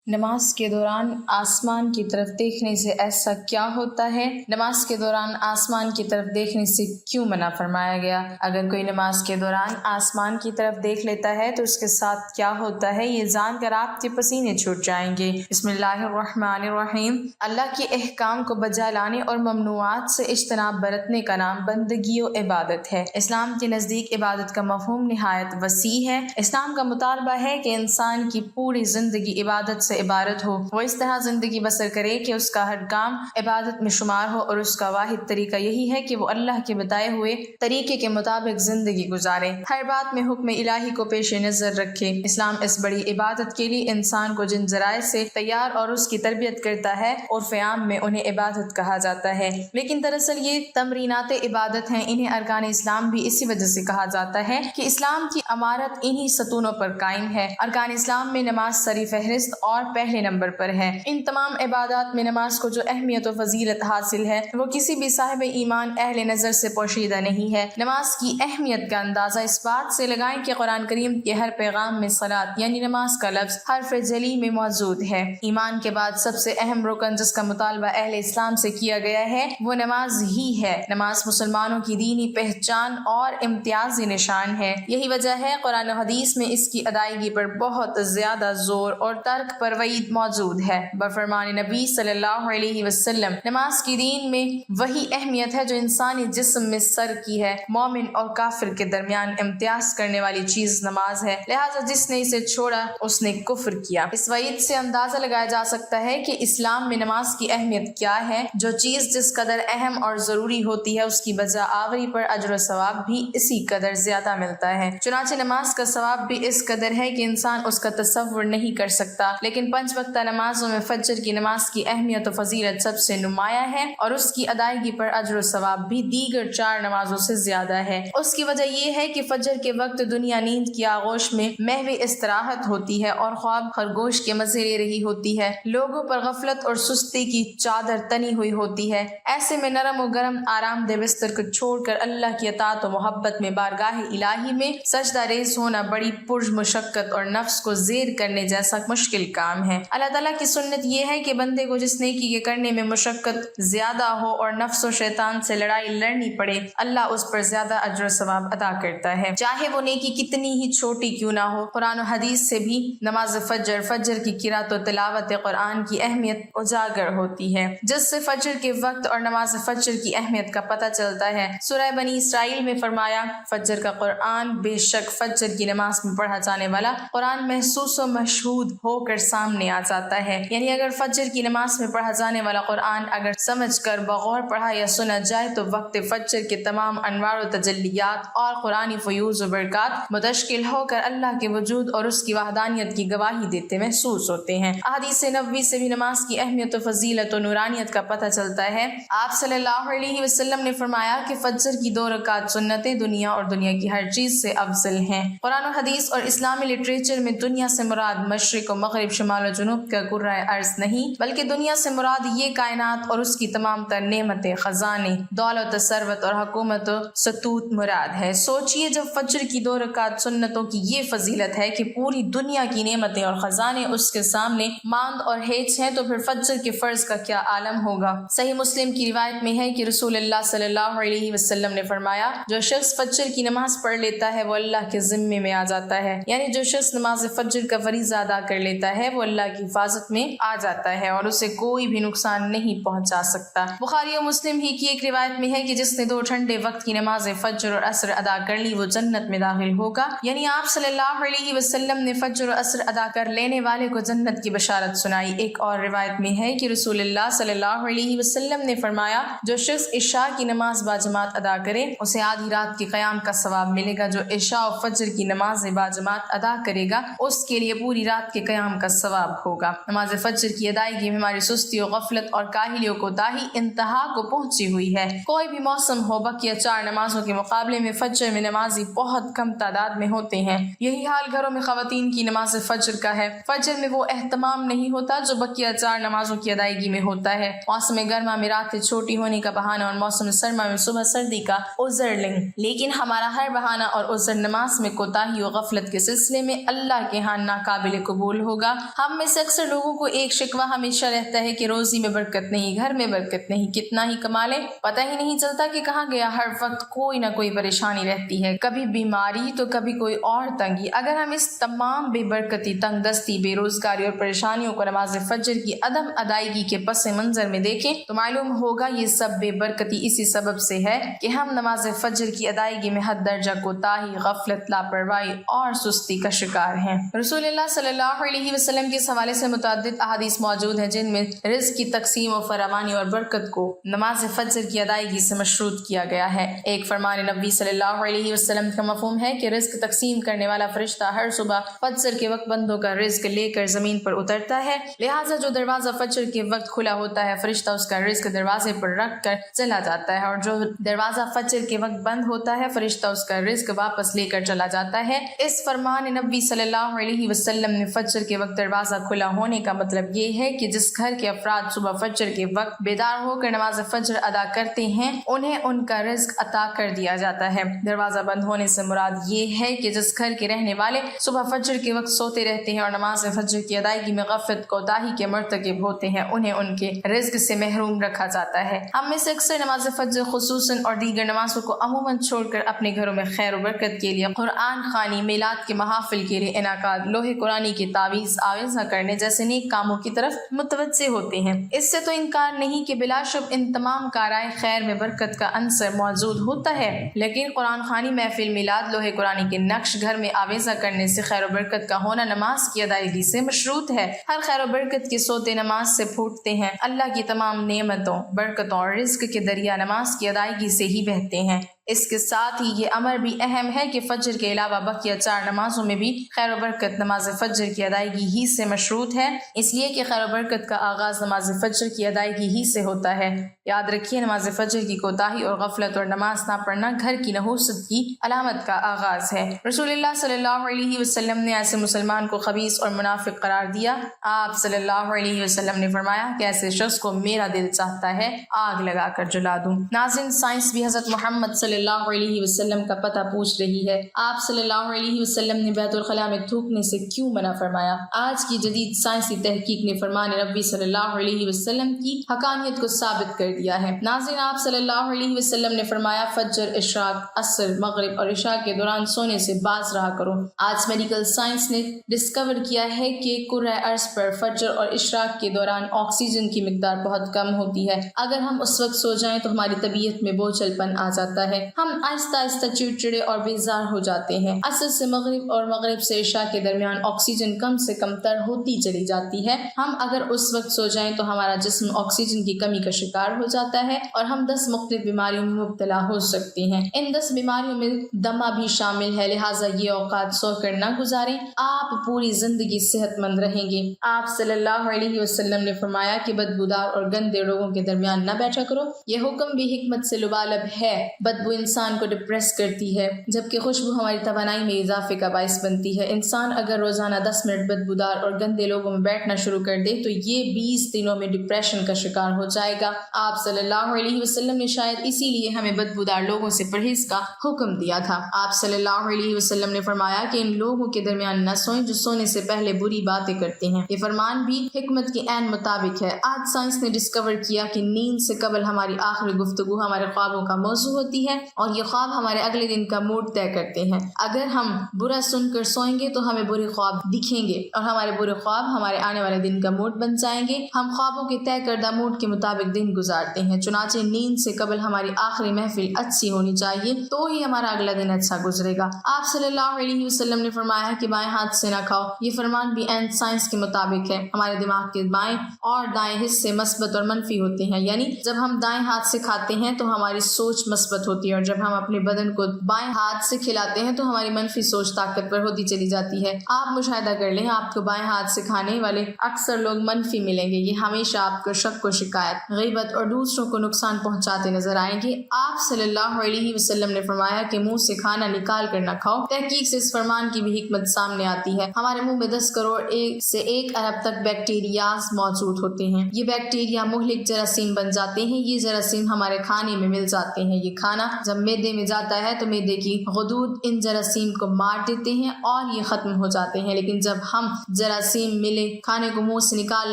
نماز کے دوران آسمان کی طرف دیکھنے سے ایسا کیا ہوتا ہے؟ نماز کے دوران آسمان کی طرف دیکھنے سے کیوں منع فرمایا گیا؟ اگر کوئی نماز کے دوران آسمان کی طرف دیکھ لیتا ہے تو اس کے ساتھ کیا ہوتا ہے، یہ جان کر آپ کے پسینے چھوٹ جائیں گے۔ بسم اللہ الرحمن الرحیم۔ اللہ کے احکام کو بجا لانے اور ممنوعات سے اجتناب برتنے کا نام بندگی و عبادت ہے۔ اسلام کے نزدیک عبادت کا مفہوم نہایت وسیع ہے۔ اسلام کا مطالبہ ہے کہ انسان کی پوری زندگی عبادت سے عبارت ہو، وہ اس طرح زندگی بسر کرے کہ اس کا ہر کام عبادت میں شمار ہو، اور اس کا واحد طریقہ یہی ہے کہ وہ اللہ کے بتائے ہوئے طریقے کے مطابق زندگی گزارے، ہر بات میں حکم الہی کو پیش نظر رکھے۔ اسلام اس بڑی عبادت کے لیے انسان کو جن ذرائع سے تیار اور اس کی تربیت کرتا ہے، عرف عام میں انہیں عبادت کہا جاتا ہے، لیکن دراصل یہ تمرینات عبادت ہیں۔ انہیں ارکان اسلام بھی اسی وجہ سے کہا جاتا ہے کہ اسلام کی عمارت انہی ستونوں پر قائم ہے۔ ارکان اسلام میں نماز سری فہرست اور پہلے نمبر پر ہے۔ ان تمام عبادات میں نماز کو جو اہمیت و فضیلت حاصل ہے وہ کسی بھی صاحب ایمان اہل نظر سے پوشیدہ نہیں ہے۔ نماز کی اہمیت کا اندازہ اس بات سے لگائیں کہ قرآن کریم کے ہر پیغام میں صلاۃ یعنی نماز کا لفظ حرف جلی میں موجود ہے۔ ایمان کے بعد سب سے اہم رکن جس کا مطالبہ اہل اسلام سے کیا گیا ہے وہ نماز ہی ہے۔ نماز مسلمانوں کی دینی پہچان اور امتیازی نشان ہے۔ یہی وجہ ہے قرآن و حدیث میں اس کی ادائیگی پر بہت زیادہ زور اور ترک پر وعید موجود ہے۔ بفرمان نبی صلی اللہ علیہ وسلم، نماز کی دین میں وہی اہمیت ہے جو انسانی جسم میں سر کی ہے۔ مومن اور کافر کے درمیان امتیاز کرنے والی چیز نماز ہے، لہٰذا جس نے اسے چھوڑا اس نے کفر کیا۔ اس وعید سے اندازہ لگایا جا سکتا ہے کہ اسلام میں نماز کی اہمیت کیا ہے۔ جو چیز جس قدر اہم اور ضروری ہوتی ہے اس کی بجا آوری پر اجر و ثواب بھی اسی قدر زیادہ ملتا ہے۔ چنانچہ نماز کا ثواب بھی اس قدر ہے کہ انسان اس کا تصور نہیں کر سکتا، لیکن 5 وقتہ نمازوں میں فجر کی نماز کی اہمیت و فضیلت سب سے نمایاں ہے، اور اس کی ادائیگی پر اجر و ثواب بھی دیگر 4 نمازوں سے زیادہ ہے۔ اس کی وجہ یہ ہے کہ فجر کے وقت دنیا نیند کی آغوش میں محو استراحت ہوتی ہے اور خواب خرگوش کے مزے لے رہی ہوتی ہے۔ لوگوں پر غفلت اور سستی کی چادر تنی ہوئی ہوتی ہے۔ ایسے میں نرم و گرم آرام دہ بستر کو چھوڑ کر اللہ کی اطاعت و محبت میں بارگاہ الہی میں سجدہ ریز ہونا بڑی پرمشقت اور نفس کو زیر کرنے جیسا مشکل کام ہے۔ اللہ تعالیٰ کی سنت یہ ہے کہ بندے کو جس نیکی کے کرنے میں مشقت زیادہ ہو اور نفس و شیطان سے لڑائی لڑنی پڑے، اللہ اس پر زیادہ اجر و ثواب عطا کرتا ہے، چاہے وہ نیکی کتنی ہی چھوٹی کیوں نہ ہو۔ قرآن و حدیث سے بھی نماز فجر کی قرات و تلاوت قرآن کی اہمیت اجاگر ہوتی ہے، جس سے فجر کے وقت اور نماز فجر کی اہمیت کا پتہ چلتا ہے۔ سورہ بنی اسرائیل میں فرمایا، فجر کا قرآن، بے شک فجر کی نماز میں پڑھا جانے والا قرآن محسوس و مشہود ہو کر سامنے آ جاتا ہے۔ یعنی اگر فجر کی نماز میں پڑھا جانے والا قرآن اگر سمجھ کر بغور پڑھا یا سنا جائے تو وقت فجر کے تمام انوار و تجلیات اور قرآنی فیوز و برکات متشکل ہو کر اللہ کے وجود اور اس کی وحدانیت کی گواہی دیتے محسوس ہوتے ہیں۔ احادیث نبوی سے بھی نماز کی اہمیت و فضیلت و نورانیت کا پتہ چلتا ہے۔ آپ صلی اللہ علیہ وسلم نے فرمایا کہ فجر کی 2 رکعت سنتیں دنیا اور دنیا کی ہر چیز سے افضل ہیں۔ قرآن و حدیث اور اسلامی لٹریچر میں دنیا سے مراد مشرق و مغرب، شمال و جنوب کا کرۂ ارض نہیں، بلکہ دنیا سے مراد یہ کائنات اور اس کی تمام تر نعمتیں، خزانے، دولت و ثروت اور حکومت و ستوت مراد ہے۔ سوچئے جب فجر کی 2 رکعت سنتوں کی یہ فضیلت ہے کہ پوری دنیا کی نعمتیں اور خزانے اس کے سامنے ماند اور ہیچ ہیں، تو پھر فجر کے فرض کا کیا عالم ہوگا۔ صحیح مسلم کی روایت میں ہے کہ رسول اللہ صلی اللہ علیہ وسلم نے فرمایا، جو شخص فجر کی نماز پڑھ لیتا ہے وہ اللہ کے ذمے میں آ جاتا ہے، یعنی جو شخص نماز فجر کا فریضہ ادا کر لیتا ہے وہ اللہ کی حفاظت میں آ جاتا ہے اور اسے کوئی بھی نقصان نہیں پہنچا سکتا۔ بخاری و مسلم ہی کی ایک روایت میں ہے کہ جس نے 2 ٹھنڈے وقت کی نماز فجر اور عصر ادا کر لی وہ جنت میں داخل ہوگا، یعنی آپ صلی اللہ علیہ وسلم نے فجر اور عصر ادا کر لینے والے کو جنت کی بشارت سنائی۔ ایک اور روایت میں ہے کہ رسول اللہ صلی اللہ علیہ وسلم نے فرمایا، جو شخص عشاء کی نماز باجماعت ادا کرے اسے آدھی رات کے قیام کا ثواب ملے گا، جو عشاء و فجر کی نماز باجماعت ادا کرے گا اس کے لیے پوری رات کے قیام کا ثواب ہوگا۔ نماز فجر کی ادائیگی میں ہماری سستی و غفلت اور کاہلی و کوتاہی انتہا کو پہنچی ہوئی ہے۔ کوئی بھی موسم ہو، بقیہ 4 نمازوں کے مقابلے میں فجر میں نمازی بہت کم تعداد میں ہوتے ہیں۔ یہی حال گھروں میں خواتین کی نماز فجر کا ہے۔ فجر میں وہ اہتمام نہیں ہوتا جو بقیہ 4 نمازوں کی ادائیگی میں ہوتا ہے۔ موسم گرما میں راتیں چھوٹی ہونے کا بہانہ اور موسم سرما میں صبح سردی کا عذر لیں، لیکن ہمارا ہر بہانہ اور عذر نماز میں کوتاہی و غفلت کے سلسلے میں اللہ کے ہاں ناقابل قبول ہوگا۔ ہم میں سے اکثر لوگوں کو ایک شکوہ ہمیشہ رہتا ہے کہ روزی میں برکت نہیں، گھر میں برکت نہیں، کتنا ہی کما لے پتہ ہی نہیں چلتا کہ کہاں گیا، ہر وقت کوئی نہ کوئی پریشانی رہتی ہے، کبھی بیماری تو کبھی کوئی اور تنگی۔ اگر ہم اس تمام بے برکتی، تنگ دستی، بے روزگاری اور پریشانیوں کو نماز فجر کی عدم ادائیگی کے پس منظر میں دیکھیں تو معلوم ہوگا یہ سب بے برکتی اسی سبب سے ہے کہ ہم نماز فجر کی ادائیگی میں حد درجہ کوتاہی، غفلت، لاپرواہی اور سستی کا شکار ہیں۔ رسول اللہ صلی اللہ علیہ وسلم کے اس حوالے سے متعدد احادیث موجود ہیں جن میں رزق کی تقسیم و فراوانی اور برکت کو نماز فجر کی ادائیگی سے مشروط کیا گیا ہے۔ ایک فرمان نبی صلی اللہ علیہ وسلم کا مفہوم ہے کہ رزق تقسیم کرنے والا فرشتہ ہر صبح فجر کے وقت بندوں کا رزق لے کر زمین پر اترتا ہے، لہٰذا جو دروازہ فجر کے وقت کھلا ہوتا ہے فرشتہ اس کا رزق دروازے پر رکھ کر چلا جاتا ہے، اور جو دروازہ فجر کے وقت بند ہوتا ہے فرشتہ اس کا رزق واپس لے کر چلا جاتا ہے۔ اس فرمان نبی صلی اللہ علیہ وسلم نے فجر کے وقت دروازہ کھلا ہونے کا مطلب یہ ہے کہ جس گھر کے افراد صبح فجر کے وقت بیدار ہو کر نماز فجر ادا کرتے ہیں انہیں ان کا رزق عطا کر دیا جاتا ہے۔ دروازہ بند ہونے سے مراد یہ ہے کہ جس گھر کے رہنے والے صبح فجر کے وقت سوتے رہتے ہیں اور نماز فجر کی ادائیگی میں غفلت، کوتاہی کے مرتکب ہوتے ہیں انہیں ان کے رزق سے محروم رکھا جاتا ہے۔ ہم میں سے اکثر نماز فجر خصوصاً اور دیگر نمازوں کو عموماً چھوڑ کر اپنے گھروں میں خیر و برکت کے لیے، قرآن خوانی، میلاد کے محافل کے لیے انعقاد، لوح قرآنی کی تعویذ آویزاں کرنے جیسے نیک کاموں کی طرف متوجہ ہوتے ہیں۔ اس سے تو انکار نہیں کہ بلا شبہ ان تمام کارائے خیر میں برکت کا عنصر موجود ہوتا ہے، لیکن قرآن خوانی، محفل، میلاد، لوح قرآنی کے نقش گھر میں آویزاں کرنے سے خیر و برکت کا ہونا نماز کی ادائیگی سے مشروط ہے۔ ہر خیر و برکت کے سوتے نماز سے پھوٹتے ہیں۔ اللہ کی تمام نعمتوں، برکتوں اور رزق کے دریا نماز کی ادائیگی سے ہی بہتے ہیں۔ اس کے ساتھ ہی یہ امر بھی اہم ہے کہ فجر کے علاوہ بقیہ 4 نمازوں میں بھی خیر و برکت نماز فجر کی ادائیگی ہی سے مشروط ہے، اس لیے کہ خیر و برکت کا آغاز نماز فجر کی ادائیگی ہی سے ہوتا ہے۔ یاد رکھیے نماز فجر کی کوتاہی اور غفلت اور نماز نہ پڑھنا گھر کی نحوست کی علامت کا آغاز ہے۔ رسول اللہ صلی اللہ علیہ وسلم نے ایسے مسلمان کو خبیث اور منافق قرار دیا۔ آپ صلی اللہ علیہ وسلم نے فرمایا کہ ایسے شخص کو میرا دل چاہتا ہے آگ لگا کر جلا دوں۔ ناظرین، سائنس بھی حضرت محمد صلی اللہ علیہ وسلم کا پتہ پوچھ رہی ہے۔ آپ صلی اللہ علیہ وسلم نے بیت الخلاء میں تھوکنے سے کیوں منع فرمایا؟ آج کی جدید سائنسی تحقیق نے فرمان نبی صلی اللہ علیہ وسلم کی حقانیت کو ثابت کر دیا ہے۔ ناظرین، آپ صلی اللہ علیہ وسلم نے فرمایا فجر، اشراق، عصر، مغرب اور عشاء کے دوران سونے سے باز رہا کرو۔ آج میڈیکل سائنس نے ڈسکور کیا ہے کہ کرۂ ارض پر فجر اور اشراق کے دوران آکسیجن کی مقدار بہت کم ہوتی ہے۔ اگر ہم اس وقت سو جائیں تو ہماری طبیعت میں بوجھل پن آ جاتا ہے، ہم آہستہ آہستہ چڑچڑے اور بیزار ہو جاتے ہیں۔ عصر سے مغرب اور مغرب سے عشاء کے درمیان آکسیجن کم سے کم تر ہوتی چلی جاتی ہے۔ ہم اگر اس وقت سو جائیں تو ہمارا جسم آکسیجن کی کمی کا شکار ہو جاتا ہے اور ہم 10 مختلف بیماریوں میں مبتلا ہو سکتے ہیں۔ ان 10 بیماریوں میں دمہ بھی شامل ہے، لہٰذا یہ اوقات سو کر نہ گزاریں، آپ پوری زندگی صحت مند رہیں گے۔ آپ صلی اللہ علیہ وسلم نے فرمایا کہ بدبودار اور گندے لوگوں کے درمیان نہ بیٹھا کرو۔ یہ حکم بھی حکمت سے لبالب ہے۔ بدبو انسان کو ڈپریس کرتی ہے جبکہ خوشبو ہماری توانائی میں اضافے کا باعث بنتی ہے۔ انسان اگر روزانہ 10 منٹ بدبودار اور گندے لوگوں میں بیٹھنا شروع کر دے تو یہ 20 دنوں میں ڈپریشن کا شکار ہو جائے گا۔ آپ صلی اللہ علیہ وسلم نے شاید اسی لیے ہمیں بدبودار لوگوں سے پرہیز کا حکم دیا تھا۔ آپ صلی اللہ علیہ وسلم نے فرمایا کہ ان لوگوں کے درمیان نہ سوئیں جو سونے سے پہلے بری باتیں کرتے ہیں۔ یہ فرمان بھی حکمت کے عین مطابق ہے۔ آج سائنس نے ڈسکور کیا کہ نیند سے قبل ہماری آخری گفتگو ہمارے خوابوں کا موضوع ہوتی ہے اور یہ خواب ہمارے اگلے دن کا موڈ طے کرتے ہیں۔ اگر ہم برا سن کر سوئیں گے تو ہمیں برے خواب دکھیں گے اور ہمارے برے خواب ہمارے آنے والے دن کا موڈ بن جائیں گے۔ ہم خوابوں کے طے کردہ موڈ کے مطابق دن گزارتے ہیں، چنانچہ نیند سے قبل ہماری آخری محفل اچھی ہونی چاہیے تو ہی ہمارا اگلا دن اچھا گزرے گا۔ آپ صلی اللہ علیہ وسلم نے فرمایا کہ بائیں ہاتھ سے نہ کھاؤ۔ یہ فرمان بھی عین سائنس کے مطابق ہے۔ ہمارے دماغ کے بائیں اور دائیں حصے مثبت اور منفی ہوتے ہیں، یعنی جب ہم دائیں ہاتھ سے کھاتے ہیں تو ہماری سوچ مثبت ہوتی ہے اور جب ہم اپنے بدن کو بائیں ہاتھ سے کھلاتے ہیں تو ہماری منفی سوچ طاقتور ہوتی چلی جاتی ہے۔ آپ مشاہدہ کر لیں، آپ کو بائیں ہاتھ سے کھانے والے اکثر لوگ منفی ملیں گے۔ یہ ہمیشہ آپ کو شک و شکایت، غیبت اور دوسروں کو نقصان پہنچاتے نظر آئیں گے۔ آپ صلی اللہ علیہ وسلم نے فرمایا کہ منہ سے کھانا نکال کر نہ کھاؤ۔ تحقیق سے اس فرمان کی بھی حکمت سامنے آتی ہے۔ ہمارے منہ میں 10 کروڑ سے 1 ارب تک بیکٹیریاز موجود ہوتے ہیں۔ یہ بیکٹیریا مہلک جراثیم بن جاتے ہیں۔ یہ جراثیم ہمارے کھانے میں مل جاتے ہیں۔ یہ کھانا جب معدے میں جاتا ہے تو معدے کی غدود ان جراثیم کو مار دیتے ہیں اور یہ ختم ہو جاتے ہیں، لیکن جب ہم جراثیم ملے کھانے کو منہ سے نکال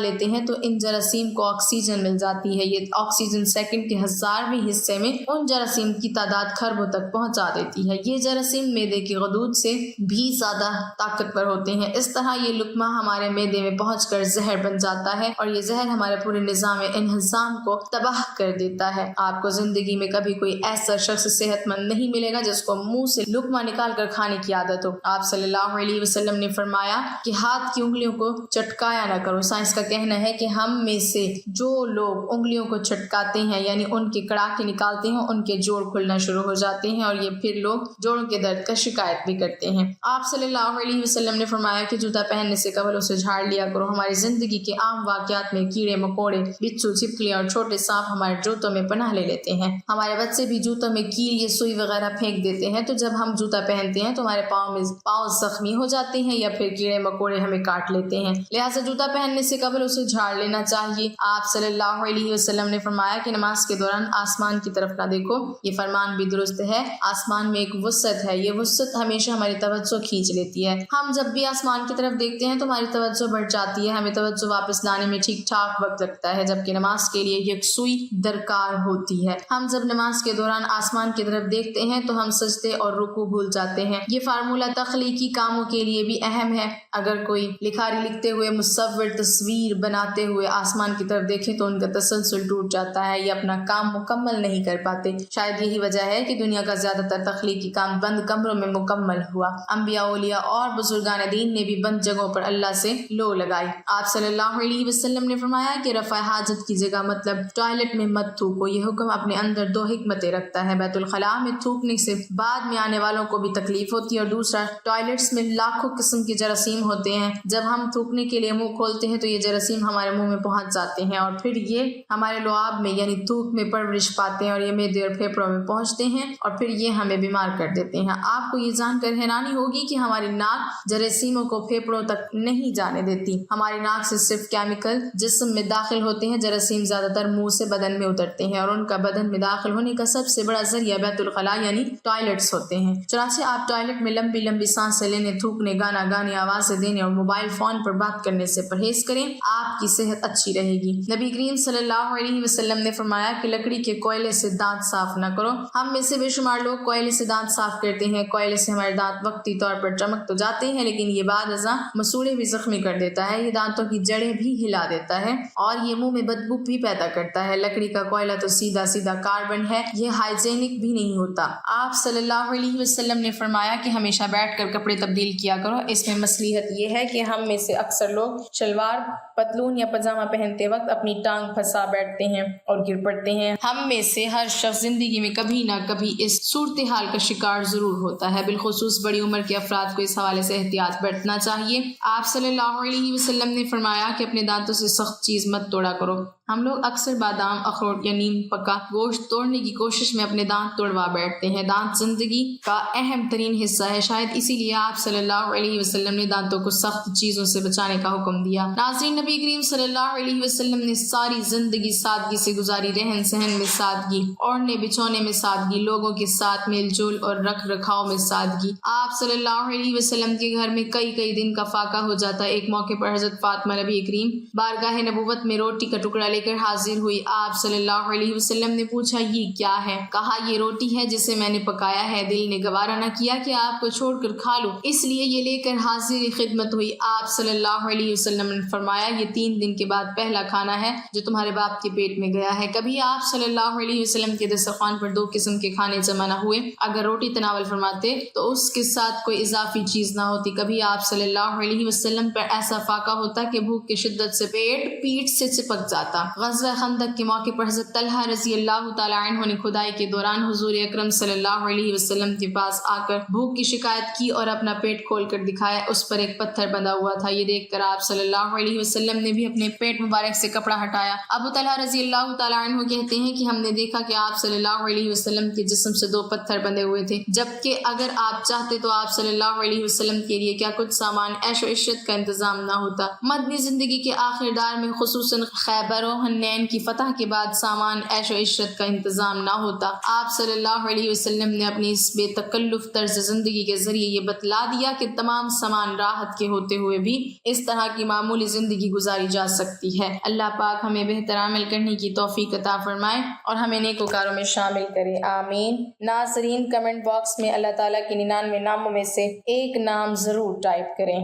لیتے ہیں تو ان جراثیم کو آکسیجن مل جاتی ہے۔ یہ آکسیجن سیکنڈ کے 1000ویں حصے میں ان جراثیم کی تعداد خربوں تک پہنچا دیتی ہے۔ یہ جراثیم معدے کی غدود سے بھی زیادہ طاقتور ہوتے ہیں۔ اس طرح یہ لقمہ ہمارے معدے میں پہنچ کر زہر بن جاتا ہے اور یہ زہر ہمارے پورے نظام انہضام کو تباہ کر دیتا ہے۔ آپ کو زندگی میں کبھی کوئی ایسا شخص صحت مند نہیں ملے گا جس کو منہ سے لقمہ نکال کر کھانے کی عادت ہو۔ آپ صلی اللہ علیہ وسلم نے فرمایا کہ ہاتھ کی انگلیوں کو چٹکایا نہ کرو۔ سائنس کا کہنا ہے کہ ہم میں سے جو لوگ انگلیوں کو چٹکاتے ہیں یعنی ان کے کڑاکے نکالتے ہیں ان کے جوڑ کھلنا شروع ہو جاتے ہیں اور یہ پھر لوگ جوڑوں کے درد کا شکایت بھی کرتے ہیں۔ آپ صلی اللہ علیہ وسلم نے فرمایا کہ جوتا پہننے سے قبل اسے جھاڑ لیا کرو۔ ہماری زندگی کے عام واقعات میں کیڑے مکوڑے، بچھو، چھپکلیاں اور چھوٹے سانپ ہمارے جوتوں میں پناہ لے لیتے ہیں۔ ہمارے بچے بھی جوتوں میں کیل یا سوئی وغیرہ پھینک دیتے ہیں، تو جب ہم جوتا پہنتے ہیں تو ہمارے پاؤں زخمی ہو جاتے ہیں یا پھر کیڑے مکوڑے ہمیں کاٹ لیتے ہیں، لہٰذا جوتا پہننے سے قبل اسے جھاڑ لینا چاہیے۔ آپ صلی اللہ علیہ وسلم نے فرمایا کہ نماز کے دوران آسمان کی طرف نہ دیکھو۔ یہ فرمان بھی درست ہے۔ آسمان میں ایک وسعت ہے، یہ وسعت ہمیشہ ہماری توجہ کھینچ لیتی ہے۔ ہم جب بھی آسمان کی طرف دیکھتے ہیں تو ہماری توجہ بڑھ جاتی ہے، ہمیں توجہ واپس لانے میں ٹھیک ٹھاک وقت لگتا ہے، جبکہ نماز کے لیے یکسوئی درکار ہوتی ہے۔ ہم جب نماز کے دوران آسمان کی طرف دیکھتے ہیں تو ہم سجدے اور رکوع بھول جاتے ہیں۔ یہ فارمولہ تخلیقی کاموں کے لیے بھی اہم ہے۔ اگر کوئی لکھاری لکھتے ہوئے مصور تصویر بناتے ہوئے آسمان کی طرف دیکھے تو ان کا تسلسل ٹوٹ جاتا ہے، یہ اپنا کام مکمل نہیں کر پاتے۔ شاید یہی وجہ ہے کہ دنیا کا زیادہ تر تخلیقی کام بند کمروں میں مکمل ہوا۔ انبیاء، اولیاء اور بزرگان دین نے بھی بند جگہوں پر اللہ سے لو لگائی۔ آپ صلی اللہ علیہ وسلم نے فرمایا کہ رفع حاجت کی جگہ مطلب ٹوائلٹ میں مت تھوکو۔ یہ حکم اپنے اندر دو حکمتیں رکھتا ہے۔ بیت الخلاء میں تھوکنے سے بعد میں آنے والوں کو بھی تکلیف ہوتی ہے، اور دوسرا ٹوائلٹس میں لاکھوں قسم کے جراثیم ہوتے ہیں۔ جب ہم تھوکنے کے لیے منہ کھولتے ہیں تو یہ جراثیم ہمارے منہ میں پہنچ جاتے ہیں اور پھر یہ ہمارے لعاب میں یعنی تھوک میں پرورش پاتے ہیں اور یہ معدے اور پھیپھڑوں میں پہنچتے ہیں اور پھر یہ ہمیں بیمار کر دیتے ہیں۔ آپ کو یہ جان کر حیرانی ہوگی کہ ہماری ناک جراثیموں کو پھیپھڑوں تک نہیں جانے دیتی۔ ہماری ناک سے صرف کیمیکل جسم میں داخل ہوتے ہیں، جراثیم زیادہ تر منہ سے بدن میں اترتے ہیں اور ان کا بدن میں داخل ہونے کا سب سے بڑا ذریعہ بیت الخلاء یعنی ٹوائلٹس ہوتے ہیں۔ چنانچہ آپ ٹوائلٹ میں لمبی لمبی سانسیں لینے، تھوکنے، گانا گانے، آوازیں دینے اور موبائل فون پر بات کرنے سے پرہیز کریں، آپ کی صحت اچھی رہے گی۔ نبی کریم صلی اللہ علیہ وسلم نے فرمایا کہ لکڑی کے کوئلے سے دانت صاف نہ کرو۔ ہم میں سے بے شمار لوگ کوئلے سے دانت صاف کرتے ہیں۔ کوئلے سے ہمارے دانت وقتی طور پر چمک تو جاتے ہیں لیکن یہ بعد ازاں مسوڑے بھی زخمی کر دیتا ہے، یہ دانتوں کی جڑیں بھی ہلا دیتا ہے اور یہ منہ میں بدبو بھی پیدا کرتا ہے۔ لکڑی کا کوئلہ تو سیدھا سیدھا کاربن ہے، یہ ہائیجینک بھی نہیں ہوتا۔ آپ صلی اللہ علیہ وسلم نے فرمایا کہ ہمیشہ بیٹھ کر کپڑے تبدیل کیا کرو۔ اس میں مصلحت یہ ہے کہ ہم میں سے اکثر لوگ شلوار، پتلون یا پاجامہ پہنتے وقت اپنی ٹانگ پھنسا بیٹھتے ہیں اور گر پڑتے ہیں۔ ہم میں سے ہر شخص زندگی میں کبھی نہ کبھی اس صورتحال کا شکار ضرور ہوتا ہے، بالخصوص بڑی عمر کے افراد کو اس حوالے سے احتیاط برتنا چاہیے۔ آپ صلی اللہ علیہ وسلم نے فرمایا کہ اپنے دانتوں سے سخت چیز مت توڑا کرو۔ ہم لوگ اکثر بادام، اخروٹ یا نیم پکا گوشت توڑنے کی کوشش میں اپنے دانت توڑوا بیٹھتے ہیں۔ دانت زندگی کا اہم ترین حصہ ہے، شاید اسی لیے آپ صلی اللہ علیہ وسلم نے دانتوں کو سخت چیزوں سے بچانے کا حکم دیا۔ ناظرین، نبی کریم صلی اللہ علیہ وسلم نے ساری زندگی سادگی سے گزاری، رہن سہن میں سادگی، اوڑھنے بچھونے میں سادگی، لوگوں کے ساتھ میل جول اور رکھ رکھاؤ میں سادگی۔ آپ صلی اللہ علیہ وسلم کے گھر میں کئی دن کا فاقہ ہو جاتا۔ ایک موقع پر حضرت فاطمہ نبی کریم بارگاہ نبوت میں روٹی کا ٹکڑا لے کر حاضر ہوئی۔ آپ صلی اللہ علیہ وسلم نے پوچھا، یہ کیا ہے؟ کہا، یہ روٹی ہے جسے میں نے پکایا ہے، دل نے گوارا نہ کیا کہ آپ کو چھوڑ کر کھا لوں، اس لیے یہ لے کر حاضر خدمت ہوئی۔ آپ صلی اللہ علیہ وسلم نے فرمایا، یہ 3 دن کے بعد پہلا کھانا ہے جو تمہارے باپ کے پیٹ میں گیا ہے۔ کبھی آپ صلی اللہ علیہ وسلم کے دسترخوان پر 2 قسم کے کھانے جمع نہ ہوئے، اگر روٹی تناول فرماتے تو اس کے ساتھ کوئی اضافی چیز نہ ہوتی۔ کبھی آپ صلی اللہ علیہ وسلم پر ایسا فاقہ ہوتا کہ بھوک کی شدت سے پیٹ سے چپک جاتا۔ غزوہ خندق کے موقع پر حضرت طلحہ رضی اللہ تعالیٰ عنہ نے کھدائی کے دوران حضور اکرم صلی اللہ علیہ وسلم کے پاس آ کر بھوک کی شکایت کی اور اپنا پیٹ کھول کر دکھایا، اس پر ایک پتھر بندھا ہوا تھا۔ یہ دیکھ کر آپ صلی اللہ علیہ وسلم وسلم نے بھی اپنے پیٹ مبارک سے کپڑا ہٹایا۔ ابو طلحہ رضی اللہ تعالیٰ عنہ کہتے ہیں کہ ہم نے دیکھا کہ آپ صلی اللہ علیہ وسلم کے جسم سے 2 پتھر بندھے ہوئے تھے، جبکہ اگر آپ چاہتے تو آپ صلی اللہ علیہ وسلم کے لیے کیا کچھ سامان عیش و عشرت کا انتظام نہ ہوتا۔ مدنی زندگی کے آخر دار میں خصوصاً خیبر و حنین کی فتح کے بعد سامان عیش و عشرت کا انتظام نہ ہوتا۔ آپ صلی اللہ علیہ وسلم نے اپنی اس بے تکلف طرز زندگی کے ذریعے یہ بتلا دیا کہ تمام سامان راحت کے ہوتے ہوئے بھی اس طرح کی معمولی زندگی گزاری جا سکتی ہے۔ اللہ پاک ہمیں بہتر عمل کرنے کی توفیق عطا فرمائے اور ہمیں نیکوکاروں میں شامل کرے، آمین۔ ناظرین، کمنٹ باکس میں اللہ تعالیٰ کے 99 ناموں میں سے ایک نام ضرور ٹائپ کریں۔